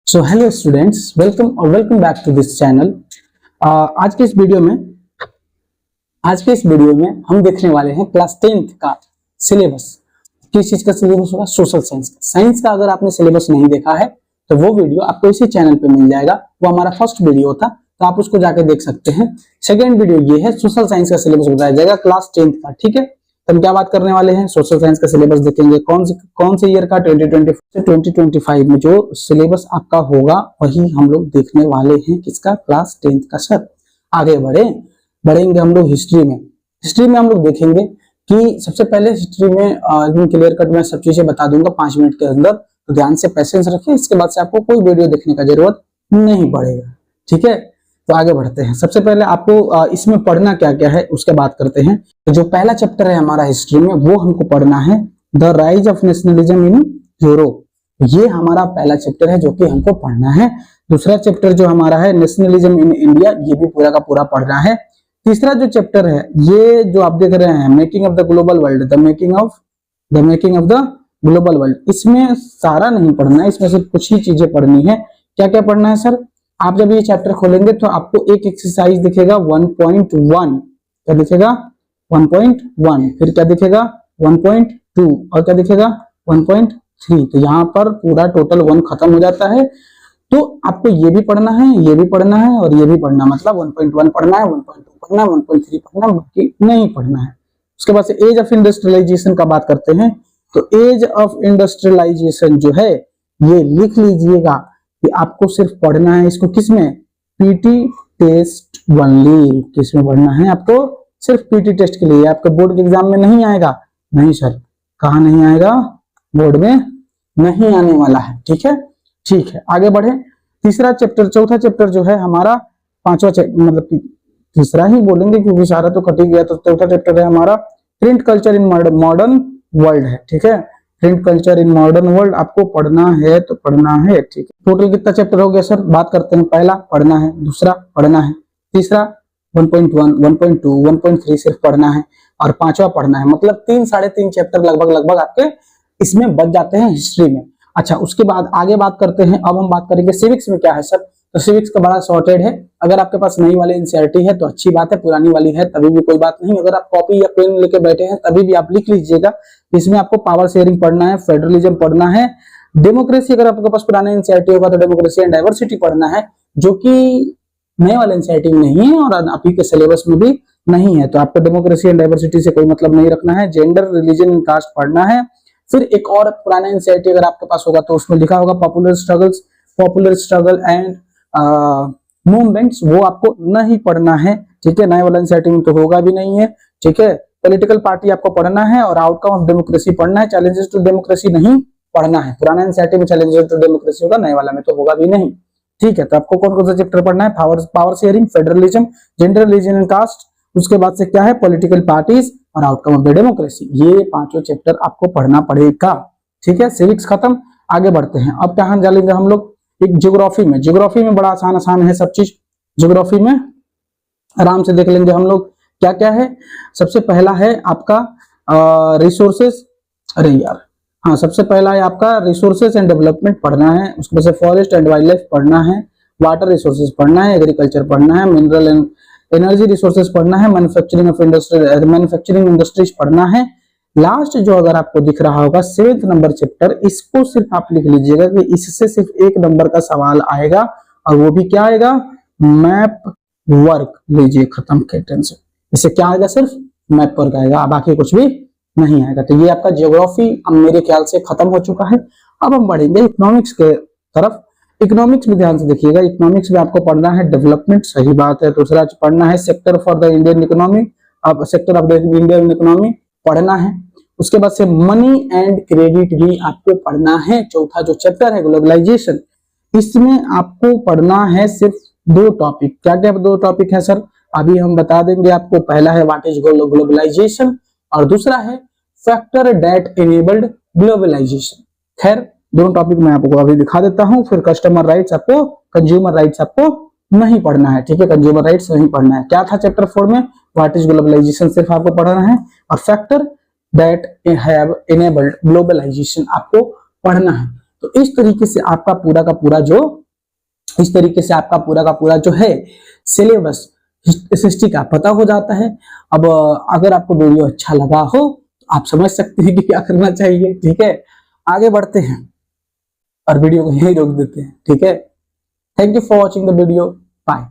So hello students, welcome back to this channel. आज के इस वीडियो में हम देखने वाले हैं क्लास 10th का सिलेबस। किस चीज का सिलेबस होगा? सोशल साइंस का। साइंस का अगर आपने सिलेबस नहीं देखा है तो वो वीडियो आपको इसी चैनल पे मिल जाएगा। वो हमारा फर्स्ट वीडियो था, तो आप उसको जाके देख सकते हैं। सेकेंड वीडियो ये है, सोशल साइंस का सिलेबस बताया जाएगा क्लास 10th का। ठीक है, तो हम क्या बात करने वाले हैं? सोशल साइंस का सिलेबस देखेंगे। कौन से ईयर का? 2020 से 2025 में जो सिलेबस आपका होगा वही हम लोग देखने वाले हैं। किसका? क्लास 10th का। सर आगे बढ़ेंगे हम लोग हिस्ट्री में हम लोग देखेंगे कि सबसे पहले हिस्ट्री में एकदम क्लियर कट मैं सब चीजें बता दूंगा 5 मिनट के अंदर, तो ध्यान से पैसेंस रखिए। इसके बाद से आपको कोई वीडियो देखने का जरूरत नहीं पड़ेगा। ठीक है, तो आगे बढ़ते हैं। सबसे पहले आपको इसमें पढ़ना क्या क्या है उसके बात करते हैं। तो जो पहला चैप्टर है हमारा हिस्ट्री में वो हमको पढ़ना है the rise of nationalism in Europe. ये हमारा पहला चैप्टर है जो कि हमको पढ़ना है। दूसरा चैप्टर जो हमारा है नेशनलिज्म इन इंडिया, ये भी पूरा का पूरा पढ़ना है। तीसरा जो चैप्टर है ये जो आप देख रहे हैं making of the global world, the making of the global world, इसमें सारा नहीं पढ़ना है, इसमें सिर्फ कुछ ही चीजें पढ़नी है। क्या क्या पढ़ना है सर? आप जब ये चैप्टर खोलेंगे तो आपको एक एक्सरसाइज दिखेगा 1.1, क्या दिखेगा? 1.1, फिर क्या दिखेगा? 1.2 और क्या दिखेगा? 1.3। तो यहाँ पर पूरा टोटल 1 खत्म हो जाता है। तो आपको ये भी पढ़ना है, ये भी पढ़ना है और ये भी पढ़ना, मतलब 1.1 पढ़ना है, 1.2 पढ़ना है, 1.3 पढ़ना है, बाकी नहीं पढ़ना है। उसके बाद से एज ऑफ इंडस्ट्रियलाइजेशन का बात करते हैं। तो एज ऑफ इंडस्ट्रियलाइजेशन जो है ये लिख लीजिएगा कि आपको सिर्फ पढ़ना है इसको। किसमें? PT test only. किसमें पढ़ना है आपको? सिर्फ पीटी टेस्ट के लिए। आपके बोर्ड के एग्जाम में नहीं आएगा। नहीं सर, कहाँ नहीं आएगा? बोर्ड में नहीं आने वाला है। ठीक है, ठीक है, आगे बढ़े। चौथा चैप्टर जो है हमारा पांचवा मतलब तीसरा ही बोलेंगे क्योंकि सारा तो कट ही गया। तो चौथा चैप्टर है हमारा print culture in modern world है। ठीक है, print culture in modern world आपको पढ़ना है तो पढ़ना है। ठीक है, टोटल कितना चैप्टर हो गया सर? बात करते हैं। पहला पढ़ना है, दूसरा पढ़ना है, तीसरा 1.1, 1.2, 1.3 सिर्फ पढ़ना है और पांचवा पढ़ना है। मतलब 3-3.5 चैप्टर लगभग आपके इसमें बच जाते हैं हिस्ट्री में। अच्छा, उसके बाद आगे बात करते हैं। अब हम बात करेंगे सिविक्स में क्या है सर। तो सिविक्स का बड़ा सॉर्टेड है। अगर आपके पास नई वाली एनसीईआरटी है तो अच्छी बात है, पुरानी वाली है तभी भी कोई बात नहीं। अगर आप कॉपी या पेन लेके बैठे हैं तभी भी आप लिख लीजिएगा। इसमें आपको पावर शेयरिंग पढ़ना है, फेडरलिज्म पढ़ना है, डेमोक्रेसी, अगर आपके पास पुराना एनसीईआरटी होगा तो डेमोक्रेसी एंड डाइवर्सिटी पढ़ना है, जो कि नए वाले एनसीईआरटी में नहीं है और अभी के सिलेबस में भी नहीं है। तो आपको डेमोक्रेसी एंड डाइवर्सिटी से कोई मतलब नहीं रखना है। जेंडर, रिलीजन एंड कास्ट पढ़ना है। फिर एक और पुराना एनसीईआरटी अगर आपके पास होगा तो उसमें लिखा होगा पॉपुलर स्ट्रगल एंड मूवमेंट्स, वो आपको नहीं पढ़ना है। ठीक है, नए वाला एनसीईआरटी में तो होगा भी नहीं है। ठीक है, पॉलिटिकल पार्टी आपको पढ़ना है और आउटकम ऑफ डेमोक्रेसी पढ़ना है। चैलेंजेस टू डेमोक्रेसी नहीं पढ़ना है। पुराना एनसीईआरटी में चैलेंजेस टू डेमोक्रेसी होगा, नए वाला में तो होगा भी नहीं। ठीक है, तो आपको कौन कौन सा चैप्टर पढ़ना है? Power sharing, federalism, gender, religion and caste, उसके बाद से क्या है? पॉलिटिकल पार्टीज और आउटकम ऑफ द डेमोक्रेसी। ये पांचों चैप्टर आपको पढ़ना पड़ेगा। ठीक है, सिविक्स खत्म, आगे बढ़ते हैं। अब कहां जाएंगे हम लोग? एक ज्योग्राफी में बड़ा आसान है सब चीज। ज्योग्राफी में आराम से देख लेंगे हम लोग क्या क्या है। सबसे पहला है आपका रिसोर्सेस, अरे यार हाँ, सबसे पहला है आपका रिसोर्सेस एंड डेवलपमेंट पढ़ना है। उसके बाद से फॉरेस्ट एंड वाइल्ड लाइफ पढ़ना है, वाटर रिसोर्सेज पढ़ना है, एग्रीकल्चर पढ़ना है, मिनरल एंड एनर्जी रिसोर्सेज पढ़ना है, मैन्युफैक्चरिंग इंडस्ट्रीज पढ़ना है। लास्ट जो अगर आपको दिख रहा होगा 7th नंबर चैप्टर, इसको सिर्फ आप लिख लीजिएगा कि इससे सिर्फ 1 नंबर का सवाल आएगा और वो भी क्या आएगा? Map work. लीजिए, खत्म के टेंशन। इससे क्या आएगा? सिर्फ मैप वर्क आएगा, बाकी कुछ भी नहीं आएगा। तो ये आपका ज्योग्राफी अब मेरे ख्याल से खत्म हो चुका है। अब हम बढ़ेंगे इकोनॉमिक्स के तरफ। इकोनॉमिक्स में ध्यान से देखिएगा। इकोनॉमिक्स में आपको पढ़ना है डेवलपमेंट, सही बात है। दूसरा पढ़ना है sector for the Indian economy, अब sector of the Indian economy पढ़ना है। उसके बाद से मनी एंड क्रेडिट भी आपको पढ़ना है। चौथा जो चैप्टर है ग्लोबलाइजेशन, इसमें आपको पढ़ना है सिर्फ 2 टॉपिक। क्या क्या 2 टॉपिक है सर? अभी हम बता देंगे आपको। पहला है व्हाट इज ग्लोबलाइजेशन और दूसरा है फैक्टर दैट इनेबल्ड ग्लोबलाइजेशन। खैर, दोनों टॉपिक मैं आपको अभी दिखा देता हूं। फिर कस्टमर राइट्स आपको, कंज्यूमर राइट्स आपको नहीं पढ़ना है। ठीक है, कंज्यूमर राइट्स नहीं पढ़ना है। क्या था चैप्टर 4 में? व्हाट इज ग्लोबलाइजेशन सिर्फ आपको पढ़ना है और factor that have enabled globalisation आपको पढ़ना है। तो इस तरीके से आपका पूरा का पूरा जो है सिलेबस SST का पता हो जाता है। अब अगर आपको वीडियो अच्छा लगा हो तो आप समझ सकते हैं कि क्या करना चाहिए। ठीक है, आगे बढ़ते हैं और वीडियो को यहीं रोक देते हैं। ठीक है, thank you for watching the video, bye.